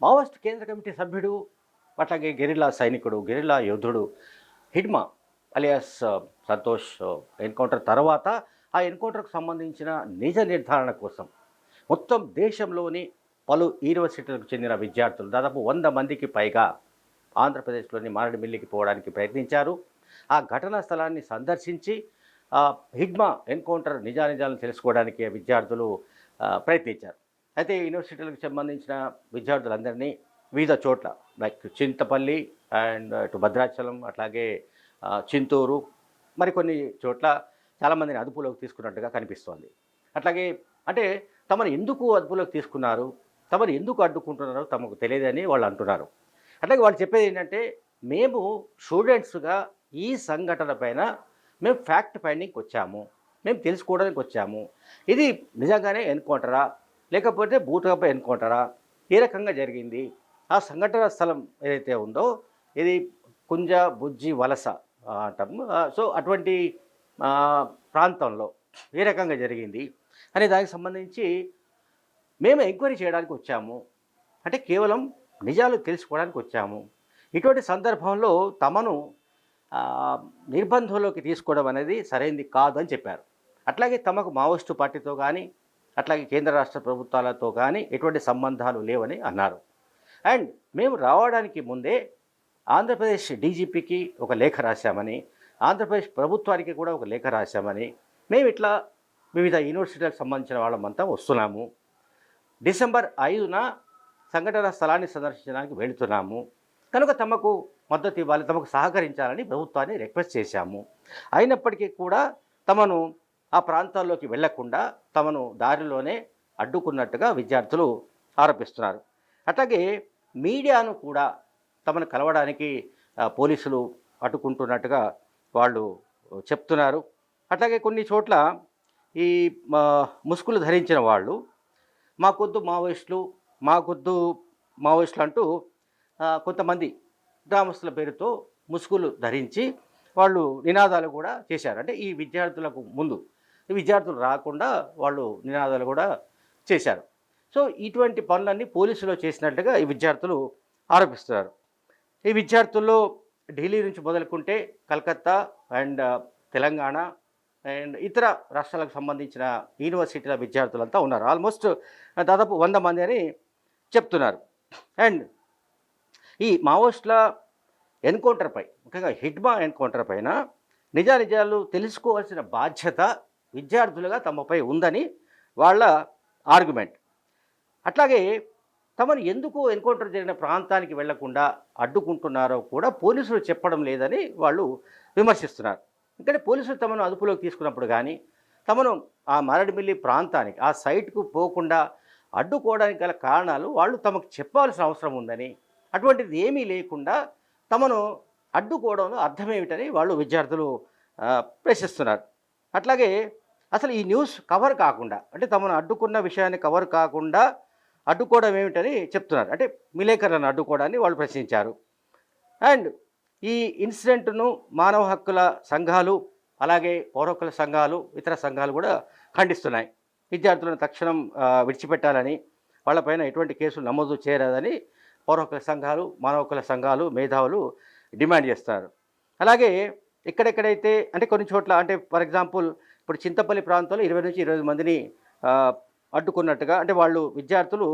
Maoist కేంద్ర committee సభ్యుడు, అట్లాగే గెరిల్లా సైనికుడు, గెరిల్లా యోధుడు హిడ్మా అలియాస్ సంతోష్ ఎన్కౌంటర్ తర్వాత ఆ ఎన్కౌంటర్కు సంబంధించిన నిజ నిర్ధారణ కోసం మొత్తం దేశంలోని పలు యూనివర్సిటీలకు చెందిన విద్యార్థులు దాదాపు 100 మందికి పైగా ఆంధ్రప్రదేశ్లోని మారేడుమిల్లికి పోవడానికి ప్రయత్నించారు. ఆ ఘటనా స్థలాన్ని సందర్శించి హిడ్మా ఎన్కౌంటర్ నిజానిజాలను తెలుసుకోవడానికి విద్యార్థులు ప్రయత్నించారు. అయితే యూనివర్సిటీలకు సంబంధించిన విద్యార్థులందరినీ వివిధ చోట్ల లైక్ చింతపల్లి అండ్ ఇటు భద్రాచలం, అట్లాగే చింతూరు, మరికొన్ని చోట్ల చాలామందిని అదుపులోకి తీసుకున్నట్టుగా కనిపిస్తోంది. అట్లాగే అంటే తమను ఎందుకు అదుపులోకి తీసుకున్నారు, తమను ఎందుకు అడ్డుకుంటున్నారో తమకు తెలియదని వాళ్ళు అంటున్నారు. అట్లాగే వాళ్ళు చెప్పేది ఏంటంటే, మేము స్టూడెంట్స్గా ఈ సంఘటన పైన మేము ఫ్యాక్ట్ ఫైండింగ్కి వచ్చాము, మేము తెలుసుకోవడానికి వచ్చాము. ఇది నిజంగానే ఎన్కౌంటరా లేకపోతే బూటకపై ఎన్కౌంటరా, ఏ రకంగా జరిగింది, ఆ సంఘటన స్థలం ఏదైతే ఉందో ఇది కుంజ బుజ్జి వలస అంటాము. సో అటువంటి ప్రాంతంలో ఏ రకంగా జరిగింది అనే దానికి సంబంధించి మేము ఎంక్వైరీ చేయడానికి వచ్చాము, అంటే కేవలం నిజాలు తెలుసుకోవడానికి వచ్చాము. ఇటువంటి సందర్భంలో తమను నిర్బంధంలోకి తీసుకోవడం అనేది సరైనది కాదని చెప్పారు. అట్లాగే తమకు మావోయిస్టు పార్టీతో కానీ అట్లాగే కేంద్ర రాష్ట్ర ప్రభుత్వాలతో కానీ ఎటువంటి సంబంధాలు లేవని అన్నారు. అండ్ మేము రావడానికి ముందే ఆంధ్రప్రదేశ్ డీజీపీకి ఒక లేఖ రాశామని, ఆంధ్రప్రదేశ్ ప్రభుత్వానికి కూడా ఒక లేఖ రాశామని, మేము ఇట్లా వివిధ యూనివర్సిటీలకు సంబంధించిన వాళ్ళమంతా వస్తున్నాము, డిసెంబర్ 5న సంఘటన స్థలాన్ని సందర్శించడానికి వెళుతున్నాము, కనుక తమకు మద్దతు ఇవ్వాలి, తమకు సహకరించాలని ప్రభుత్వాన్ని రిక్వెస్ట్ చేశాము. అయినప్పటికీ కూడా తమను ఆ ప్రాంతాల్లోకి వెళ్లకుండా తమను దారిలోనే అడ్డుకున్నట్టుగా విద్యార్థులు ఆరోపిస్తున్నారు. అట్లాగే మీడియాను కూడా తమను కలవడానికి పోలీసులు అడ్డుకుంటున్నట్టుగా వాళ్ళు చెప్తున్నారు. అట్లాగే కొన్ని చోట్ల ఈ ముసుగులు ధరించిన వాళ్ళు మాకొద్దు మావోయిస్టులు, మాకొద్దు మావోయిస్టులు అంటూ కొంతమంది గ్రామస్తుల పేరుతో ముసుగులు ధరించి వాళ్ళు నినాదాలు కూడా చేశారు. అంటే ఈ విద్యార్థులకు ముందు ఈ విద్యార్థులు రాకుండా వాళ్ళు నినాదాలు కూడా చేశారు. సో ఇటువంటి పనులన్నీ పోలీసులు చేసినట్టుగా ఈ విద్యార్థులు ఆరోపిస్తున్నారు. ఈ విద్యార్థుల్లో ఢిల్లీ నుంచి మొదలుకుంటే కలకత్తా అండ్ తెలంగాణ అండ్ ఇతర రాష్ట్రాలకు సంబంధించిన యూనివర్సిటీల విద్యార్థులంతా ఉన్నారు. ఆల్మోస్ట్ దాదాపు 100 మంది అని చెప్తున్నారు. అండ్ ఈ మావోయిస్టుల ఎన్కౌంటర్పై, ముఖ్యంగా హిడ్మా ఎన్కౌంటర్ పైన నిజానిజాలు తెలుసుకోవాల్సిన బాధ్యత విద్యార్థులుగా తమపై ఉందని వాళ్ళ ఆర్గ్యుమెంట్. అట్లాగే తమను ఎందుకు ఎన్కౌంటర్ జరిగిన ప్రాంతానికి వెళ్లకుండా అడ్డుకుంటున్నారో కూడా పోలీసులు చెప్పడం లేదని వాళ్ళు విమర్శిస్తున్నారు. ఎందుకంటే పోలీసులు తమను అదుపులోకి తీసుకున్నప్పుడు కానీ తమను ఆ మారేడుమిల్లి ప్రాంతానికి ఆ సైట్కు పోకుండా అడ్డుకోవడానికి గల కారణాలు వాళ్ళు తమకు చెప్పాల్సిన అవసరం ఉందని, అటువంటిది ఏమీ లేకుండా తమను అడ్డుకోవడంలో అర్థమేమిటని వాళ్ళు విద్యార్థులు ప్రశ్నిస్తున్నారు. అట్లాగే అసలు ఈ న్యూస్ కవర్ కాకుండా, అంటే తమను అడ్డుకున్న విషయాన్ని కవర్ కాకుండా అడ్డుకోవడం ఏమిటని చెప్తున్నారు. అంటే విలేకరులను అడ్డుకోవడాన్ని వాళ్ళు ప్రశ్నించారు. అండ్ ఈ ఇన్సిడెంట్ను మానవ హక్కుల సంఘాలు, అలాగే పౌర హక్కుల సంఘాలు, ఇతర సంఘాలు కూడా ఖండిస్తున్నాయి. విద్యార్థులను తక్షణం విడిచిపెట్టాలని, వాళ్ళపైన ఎటువంటి కేసులు నమోదు చేయరాదని పౌర హక్కుల సంఘాలు, మానవ హక్కుల సంఘాలు, మేధావులు డిమాండ్ చేస్తారు. అలాగే ఎక్కడెక్కడైతే అంటే కొన్ని చోట్ల, అంటే ఫర్ ఎగ్జాంపుల్ ఇప్పుడు చింతపల్లి ప్రాంతంలో 20 నుంచి 25 మందిని అడ్డుకున్నట్టుగా, అంటే వాళ్ళు విద్యార్థులు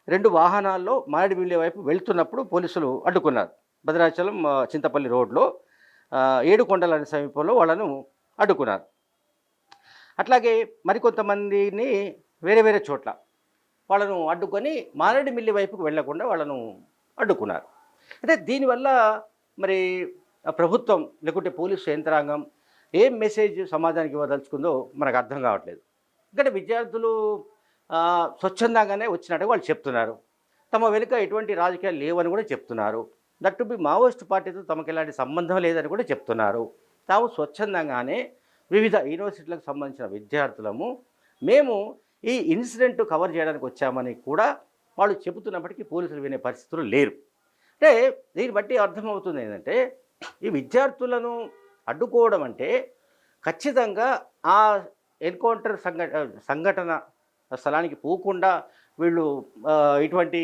2 వాహనాల్లో మారేడుమిల్లి వైపు వెళ్తున్నప్పుడు పోలీసులు అడ్డుకున్నారు. భద్రాచలం చింతపల్లి రోడ్లో ఏడుకొండల సమీపంలో వాళ్ళను అడ్డుకున్నారు. అట్లాగే మరికొంతమందిని వేరే వేరే చోట్ల వాళ్ళను అడ్డుకొని మారేడుమిల్లి వైపుకు వెళ్లకుండా వాళ్ళను అడ్డుకున్నారు. అయితే దీనివల్ల మరి ప్రభుత్వం లేకుంటే పోలీసు యంత్రాంగం ఏం మెసేజ్ సమాజానికి ఇవ్వదలుచుకుందో మనకు అర్థం కావట్లేదు. ఇక్కడ విద్యార్థులు స్వచ్ఛందంగానే వచ్చినట్టు వాళ్ళు చెప్తున్నారు. తమ వెనుక ఎటువంటి రాజకీయాలు లేవని కూడా చెప్తున్నారు. దట్ టు బి మావోయిస్ట్ పార్టీతో తమకు ఎలాంటి సంబంధం లేదని కూడా చెప్తున్నారు. తాము స్వచ్ఛందంగానే వివిధ యూనివర్సిటీలకు సంబంధించిన విద్యార్థులము మేము ఈ ఇన్సిడెంట్ కవర్ చేయడానికి వచ్చామని కూడా వాళ్ళు చెబుతున్నప్పటికీ పోలీసులు వినే పరిస్థితులు లేరు. అంటే దీన్ని బట్టి అర్థమవుతుంది ఏంటంటే, ఈ విద్యార్థులను అడ్డుకోవడం అంటే ఖచ్చితంగా ఆ ఎన్కౌంటర్ సంఘటన స్థలానికి పోకుండా వీళ్ళు ఇటువంటి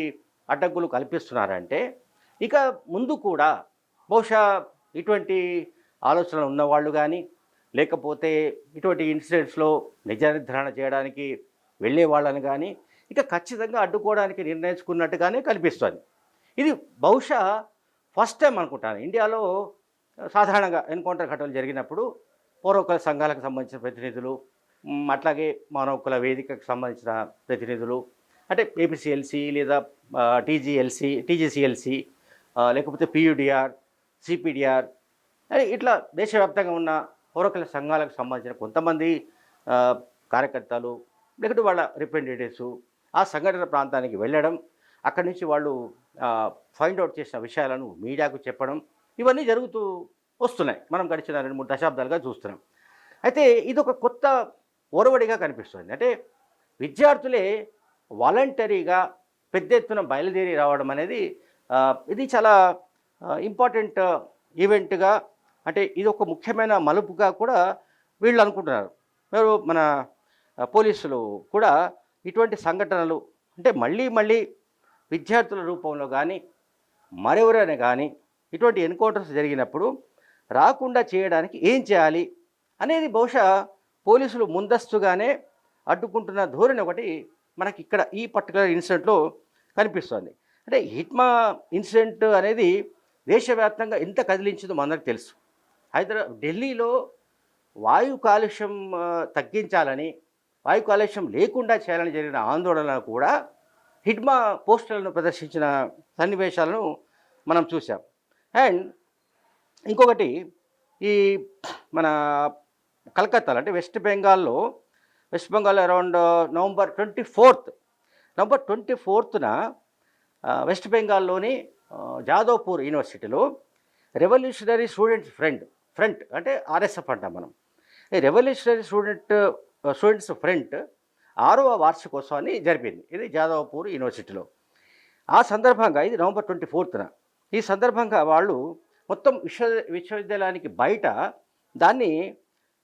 అడ్డంకులు కల్పిస్తున్నారంటే ఇక ముందు కూడా బహుశా ఇటువంటి ఆలోచనలు ఉన్నవాళ్ళు కానీ, లేకపోతే ఇటువంటి ఇన్సిడెంట్స్‌లో నిజ నిర్ధారణ చేయడానికి వెళ్ళే వాళ్ళని కానీ ఇక ఖచ్చితంగా అడ్డుకోవడానికి నిర్ణయించుకున్నట్టుగానే కనిపిస్తోంది. ఇది బహుశా ఫస్ట్ టైం అనుకుంటాను ఇండియాలో. సాధారణంగా ఎన్కౌంటర్ ఘటనలు జరిగినప్పుడు పౌర హక్కుల సంఘాలకు సంబంధించిన ప్రతినిధులు, అట్లాగే మానవ హక్కుల వేదికకు సంబంధించిన ప్రతినిధులు, అంటే ఏపీసీఎల్సీ లేదా టీజీసీఎల్సీ, లేకపోతే పీయూడీఆర్, సిపిడిఆర్, ఇట్లా దేశవ్యాప్తంగా ఉన్న పౌర హక్కుల సంఘాలకు సంబంధించిన కొంతమంది కార్యకర్తలు, లేకపోతే వాళ్ళ రిప్రజెంటేటివ్స్ ఆ సంఘటన ప్రాంతానికి వెళ్ళడం, అక్కడి నుంచి వాళ్ళు ఫైండ్ అవుట్ చేసిన విషయాలను మీడియాకు చెప్పడం, ఇవన్నీ జరుగుతూ వస్తున్నాయి. మనం గడిచిన 2-3 దశాబ్దాలుగా చూస్తున్నాం. అయితే ఇదొక కొత్త ఒరవడిగా కనిపిస్తుంది. అంటే విద్యార్థులే వాలంటరీగా పెద్ద ఎత్తున బయలుదేరి రావడం అనేది ఇది చాలా ఇంపార్టెంట్ ఈవెంట్గా, అంటే ఇది ఒక ముఖ్యమైన మలుపుగా కూడా వీళ్ళు అనుకుంటున్నారు. మన పోలీసులు కూడా ఇటువంటి సంఘటనలు అంటే మళ్ళీ మళ్ళీ విద్యార్థుల రూపంలో కానీ మరెవరైనా కానీ ఇటువంటి ఎన్కౌంటర్స్ జరిగినప్పుడు రాకుండా చేయడానికి ఏం చేయాలి అనేది బహుశా పోలీసులు ముందస్తుగానే అడ్డుకుంటున్న ధోరణి ఒకటి మనకి ఇక్కడ ఈ పర్టికులర్ ఇన్సిడెంట్లో కనిపిస్తుంది. అంటే హిట్మా ఇన్సిడెంట్ అనేది దేశవ్యాప్తంగా ఎంత కదిలించిందో మనందరికీ తెలుసు. ఢిల్లీలో వాయు కాలుష్యం తగ్గించాలని, వాయు కాలుష్యం లేకుండా చేయాలని జరిగిన ఆందోళన కూడా హిట్మా పోస్టర్లను ప్రదర్శించిన సన్నివేశాలను మనం చూసాం. అండ్ ఇంకొకటి ఈ మన కలకత్తాలో అంటే వెస్ట్ బెంగాల్లో అరౌండ్ నవంబర్ 24న వెస్ట్ బెంగాల్లోని జాదవ్పూర్ యూనివర్సిటీలో రెవల్యూషనరీ ఫ్రంట్ అంటే ఆర్ఎస్ఎఫ్ అంటాం మనం. ఈ రెవల్యూషనరీ స్టూడెంట్స్ ఫ్రంట్ 6వ వార్షికోత్సవాన్ని జరిపింది. ఇది జాదవ్పూర్ యూనివర్సిటీలో. ఆ సందర్భంగా ఇది నవంబర్ 24న. ఈ సందర్భంగా వాళ్ళు మొత్తం విశ్వవిద్యాలయానికి బయట దాన్ని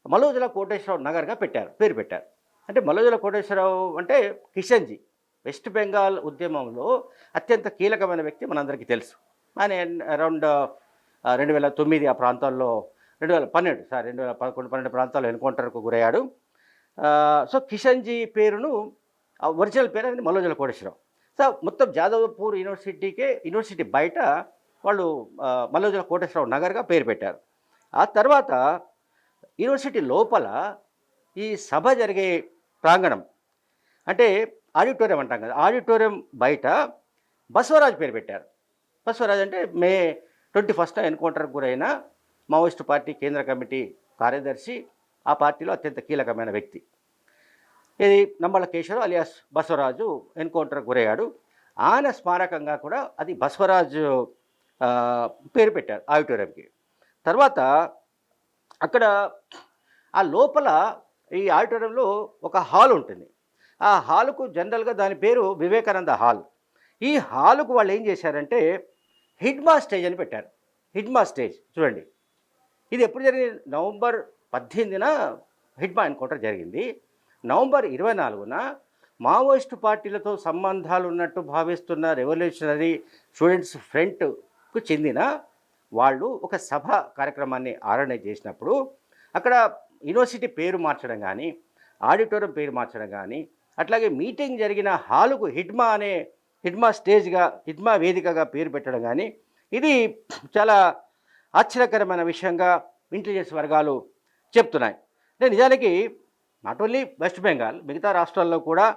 మలోజుల కోటేశ్వరరావు నగర్గా పేరు పెట్టారు. అంటే మలోజుల కోటేశ్వరరావు అంటే కిషన్జీ, వెస్ట్ బెంగాల్ ఉద్యమంలో అత్యంత కీలకమైన వ్యక్తి మనందరికీ తెలుసు. ఆయన అరౌండ్ 2009 ఆ ప్రాంతాల్లో 2011-12 ప్రాంతాల్లో ఎన్కౌంటర్కు గురయ్యాడు. సో కిషన్జీ పేరును ఒరిజినల్ పేరు అనేది మలోజుల కోటేశ్వరరావు. సో మొత్తం జాదవ్పూర్ యూనివర్సిటీ బయట వాళ్ళు మలోజుల కోటేశ్వరరావు నగర్గా పేరు పెట్టారు. ఆ తర్వాత యూనివర్సిటీ లోపల ఈ సభ జరిగే ప్రాంగణం అంటే ఆడిటోరియం అంటాం కదా, ఆడిటోరియం బయట బసవరాజ్ పేరు పెట్టారు. బసవరాజ్ అంటే మే 21 ఎన్కౌంటర్కు గురైన మావోయిస్టు పార్టీ కేంద్ర కమిటీ కార్యదర్శి, ఆ పార్టీలో అత్యంత కీలకమైన వ్యక్తి. ఇది నంబళ్ళ కేశవరావు అలియాస్ బసవరాజు ఎన్కౌంటర్కు గురయ్యాడు. ఆయన స్మారకంగా కూడా అది బసవరాజు పేరు పెట్టారు ఆడిటోరియంకి. తర్వాత అక్కడ ఆ లోపల ఈ ఆడిటోరియంలో ఒక హాల్ ఉంటుంది. ఆ హాలుకు జనరల్గా దాని పేరు వివేకానంద హాల్. ఈ హాలుకు వాళ్ళు ఏం చేశారంటే హిట్మా స్టేజ్ అని పెట్టారు. హిట్మా స్టేజ్ చూడండి, ఇది ఎప్పుడు జరిగింది? నవంబర్ 18న హిట్మా ఎన్కౌంటర్ జరిగింది. నవంబర్ 24న మావోయిస్టు పార్టీలతో సంబంధాలు ఉన్నట్టు భావిస్తున్న రెవల్యూషనరీ స్టూడెంట్స్ ఫ్రంట్కు చెందిన వాళ్ళు ఒక సభ కార్యక్రమాన్ని ఆర్గనైజ్ చేసినప్పుడు అక్కడ యూనివర్సిటీ పేరు మార్చడం కానీ, ఆడిటోరియం పేరు మార్చడం కానీ, అట్లాగే మీటింగ్ జరిగిన హాలుకు హిట్మా స్టేజ్గా, హిట్మా వేదికగా పేరు పెట్టడం కానీ, ఇది చాలా ఆశ్చర్యకరమైన విషయంగా ఇంటెలిజెన్స్ వర్గాలు చెప్తున్నాయి. అంటే నిజానికి నాట్ ఓన్లీ వెస్ట్ బెంగాల్, మిగతా రాష్ట్రాల్లో కూడా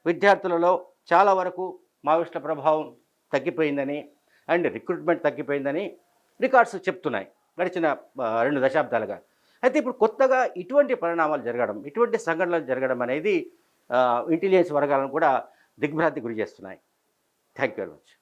విద్యార్థులలో చాలా వరకు మావోయిస్టుల ప్రభావం తగ్గిపోయిందని అండ్ రిక్రూట్మెంట్ తగ్గిపోయిందని రికార్డ్స్ చెప్తున్నాయి గడిచిన 2 దశాబ్దాలుగా. అయితే ఇప్పుడు కొత్తగా ఇటువంటి పరిణామాలు జరగడం, ఇటువంటి సంఘటనలు జరగడం అనేది ఇంటెలిజెన్స్ వర్గాలను కూడా దిగ్భ్రాంతికి గురి చేస్తున్నాయి. Thank you very much.